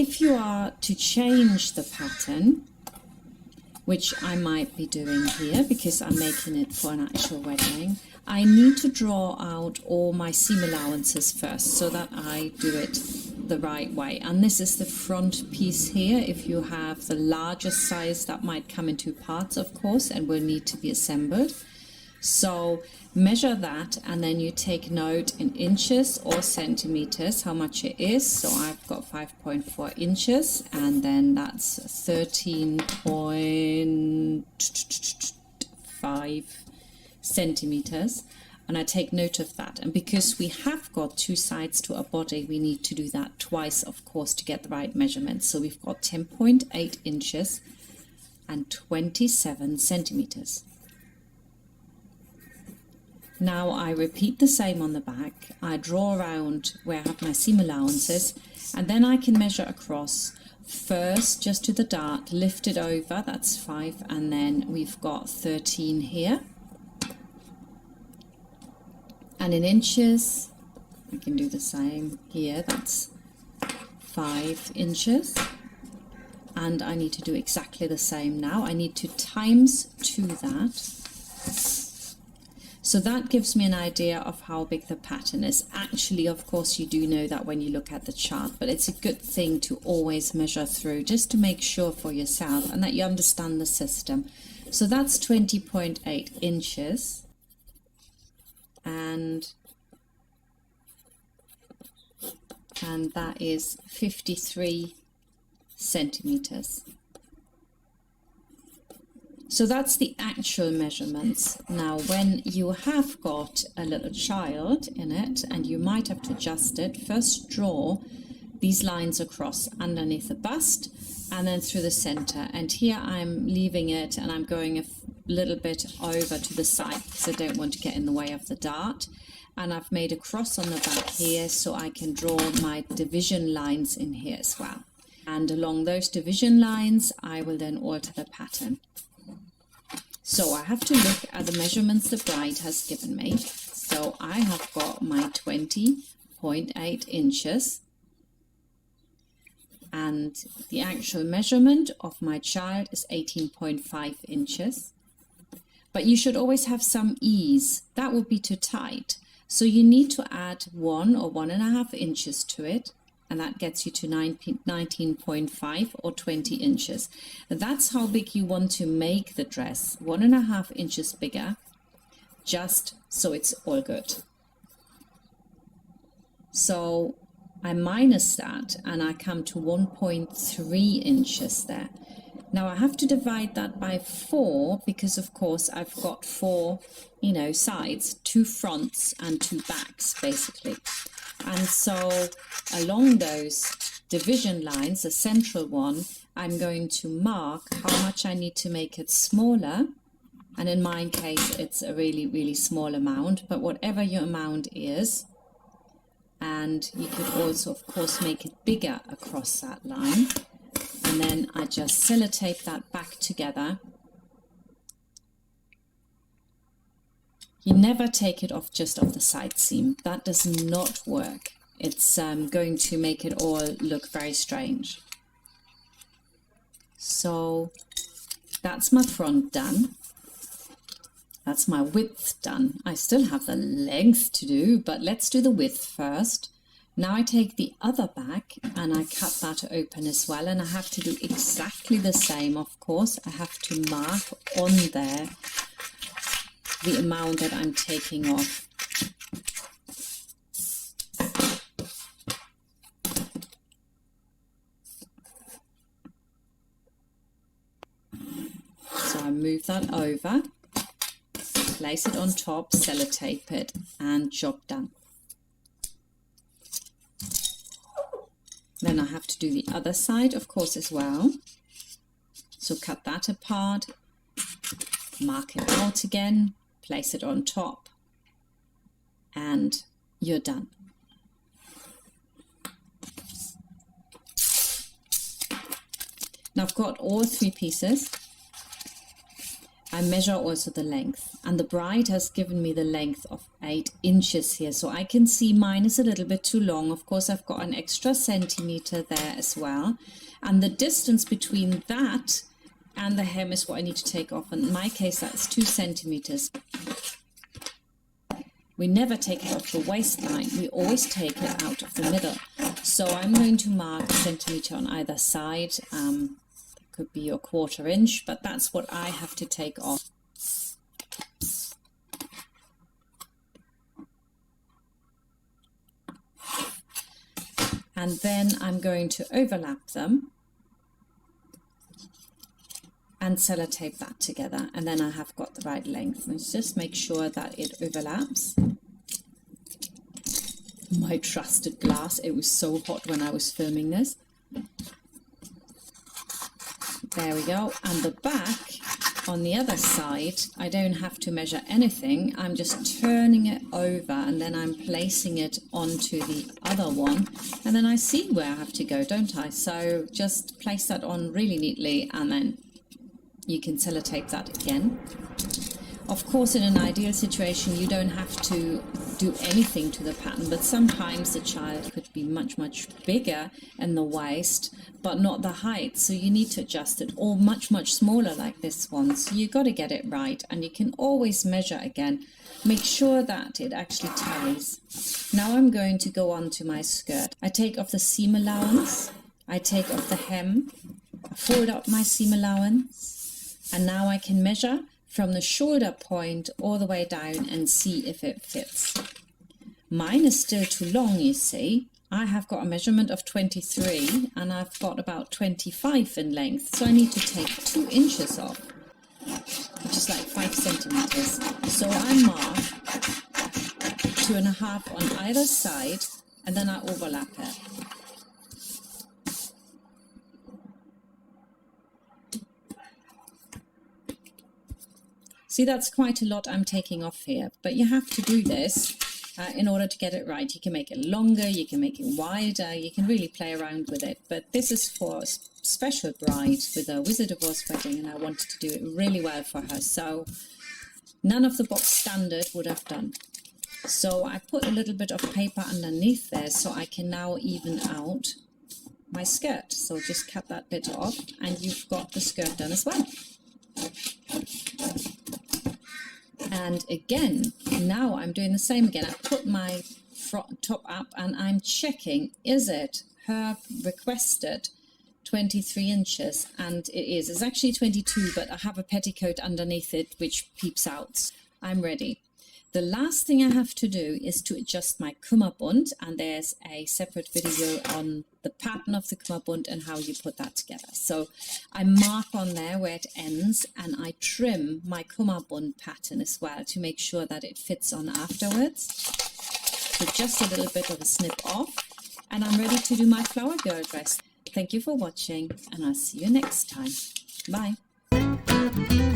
if you are to change the pattern, which I might be doing here because I'm making it for an actual wedding, I need to draw out all my seam allowances first so that I do it the right way. And this is the front piece here. If you have the largest size, that might come in two parts, of course, and will need to be assembled. So measure that, and then you take note in inches or centimeters how much it is. So I've got 5.4 inches, and then that's 13.5 centimeters, and I take note of that. And because we have got two sides to a body, we need to do that twice, of course, to get the right measurements. So we've got 10.8 inches and 27 centimeters. Now I repeat the same on the back. I draw around where I have my seam allowances, and then I can measure across first just to the dart, lift it over, that's 5, and then we've got 13 here. And in inches, I can do the same here, that's 5 inches. And I need to do exactly the same now. I need to times 2 that. So that gives me an idea of how big the pattern is. Actually, of course, you do know that when you look at the chart, but it's a good thing to always measure through just to make sure for yourself and that you understand the system. So that's 20.8 inches. And that is 53 centimeters. So that's the actual measurements. Now, when you have got a little child in it, and you might have to adjust it, first draw these lines across underneath the bust and then through the center. And here I'm leaving it, and I'm going a little bit over to the side because I don't want to get in the way of the dart. And I've made a cross on the back here so I can draw my division lines in here as well. And along those division lines, I will then alter the pattern. So I have to look at the measurements the bride has given me. So I have got my 20.8 inches. And the actual measurement of my child is 18.5 inches. But you should always have some ease. That would be too tight. So you need to add 1 or 1.5 inches to it. And that gets you to 19.5 or 20 inches. That's how big you want to make the dress, 1.5 inches bigger, just so it's all good. So I minus that and I come to 1.3 inches there. Now I have to divide that by 4 because of course I've got 4, sides, 2 fronts and 2 backs basically. And so along those division lines, the central one, I'm going to mark how much I need to make it smaller. And in my case, it's a really, really small amount, but whatever your amount is. And you could also, of course, make it bigger across that line. And then I just sellotape that back together. You never take it off just off the side seam. That does not work. It's going to make it all look very strange. So that's my front done. That's my width done. I still have the length to do, but let's do the width first. Now I take the other back and I cut that open as well, and I have to do exactly the same, of course. I have to mark on there the amount that I'm taking off. So I move that over, place it on top, sellotape it, and job done. Then I have to do the other side, of course, as well. So cut that apart, mark it out again, place it on top, and you're done. Now I've got all 3 pieces, I measure also the length, and the bride has given me the length of 8 inches here, so I can see mine is a little bit too long. Of course, I've got an extra centimeter there as well, and the distance between that and the hem is what I need to take off. In my case, that's 2 centimeters. We never take it off the waistline, we always take it out of the middle. So I'm going to mark a centimeter on either side. Could be your 1/4 inch, but that's what I have to take off. And then I'm going to overlap them and sellotape that together, and then I have got the right length. Let's just make sure that it overlaps. My trusted glass, it was so hot when I was filming this. There we go. And the back on the other side, I don't have to measure anything. I'm just turning it over and then I'm placing it onto the other one. And then I see where I have to go, don't I? So just place that on really neatly, and then you can sellotape that again. Of course, in an ideal situation, you don't have to do anything to the pattern, but sometimes the child could be much bigger in the waist, but not the height, so you need to adjust it, or much smaller like this one. So you got to get it right, and you can always measure again. Make sure that it actually tallies. Now I'm going to go on to my skirt. I take off the seam allowance, I take off the hem, I fold up my seam allowance, and now I can measure from the shoulder point all the way down and see if it fits. Mine is still too long, you see. I have got a measurement of 23 and I've got about 25 in length, so I need to take 2 inches off, which is like 5 centimeters. So I mark 2.5 on either side, and then I overlap it. See, that's quite a lot I'm taking off here, but you have to do this in order to get it right. You can make it longer, you can make it wider, you can really play around with it, but this is for a special bride with a Wizard of Oz wedding, and I wanted to do it really well for her, so none of the box standard would have done. So I put a little bit of paper underneath there so I can now even out my skirt. So just cut that bit off and you've got the skirt done as well. And again, now I'm doing the same again. I put my top up and I'm checking, is it her requested 23 inches? And it is. It's actually 22, but I have a petticoat underneath it which peeps out. I'm ready. The last thing I have to do is to adjust my Kummerbund, and there's a separate video on the pattern of the Kummerbund and how you put that together. So I mark on there where it ends and I trim my Kummerbund pattern as well to make sure that it fits on afterwards. So just a little bit of a snip off, and I'm ready to do my flower girl dress. Thank you for watching, and I'll see you next time. Bye.